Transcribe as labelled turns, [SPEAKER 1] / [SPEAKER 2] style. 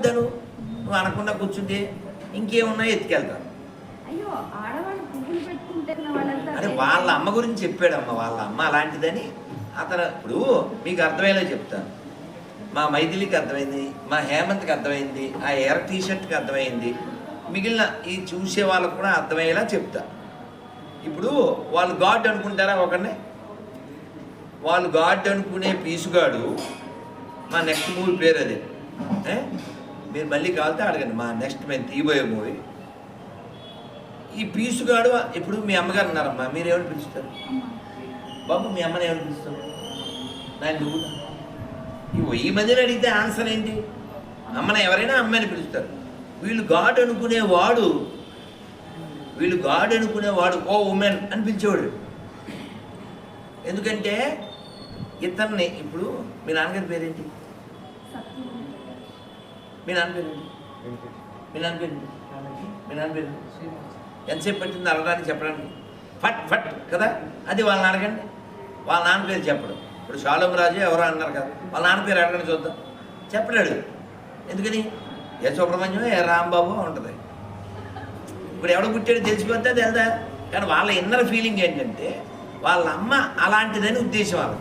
[SPEAKER 1] చెప్తాను, నువ్వు అనకుండా కూర్చుంటే ఇంకేమున్నా ఎత్తుకెళ్తాను. అదే వాళ్ళ అమ్మ గురించి చెప్పాడమ్మ, వాళ్ళ అమ్మ అలాంటిదని. అతను ఇప్పుడు మీకు అర్థమయ్యేలా చెప్తాను. మా మైథిలికి అర్థమైంది, మా హేమంత్కి అర్థమైంది, ఆ ఎర్ర టీషర్ట్కి అర్థమైంది, మిగిలిన ఈ చూసే వాళ్ళకు కూడా అర్థమయ్యేలా చెప్తా. ఇప్పుడు వాళ్ళు గాడ్ అనుకుంటారా ఒకరిని? వాళ్ళు గాడ్ అనుకునే పీసుగాడు మా నెక్స్ట్ మూవీ పేరు అదే. మీరు మళ్ళీ కావాలితే అడగండి, మా నెక్స్ట్ మేము తీయబోయే మూవీ. ఈ పీసుగాడు ఇప్పుడు మీ అమ్మగారు ఉన్నారమ్మా, మీరేమని పిలుస్తారు? బాబు మీ అమ్మని ఏమని పిలుస్తారు? నువ్వు ఈ మధ్యన అడిగితే ఆన్సర్ ఏంటి? అమ్మని ఎవరైనా అమ్మని పిలుస్తారు. వీళ్ళు గాడ్ అనుకునేవాడు ఓ ఉమెన్ అని పిలిచేవాడు. ఎందుకంటే ఇతన్ని ఇప్పుడు మీ నాన్నగారి పేరేంటి? మీ నాన్న పేరు ఎంతసేపు పట్టింది అడగడానికి చెప్పడానికి? ఫట్ ఫట్ కదా. అది వాళ్ళని అడగండి, వాళ్ళ నాన్న పేరు చెప్పడం. ఇప్పుడు షాలోమ్ రాజు ఎవరో అన్నారు కదా, వాళ్ళ నాన్న పేరు అడగండి చూద్దాం. చెప్పలేడు. ఎందుకని? ఏ సుబ్రహ్మణ్యం ఏ రాంబాబు ఉంటుంది. ఇప్పుడు ఎవడో పుట్టాడు తెలిసిపోతే తెలుదా. కానీ వాళ్ళ ఇన్నర్ ఫీలింగ్ ఏంటంటే వాళ్ళ అమ్మ అలాంటిదని ఉద్దేశం వాళ్ళకి.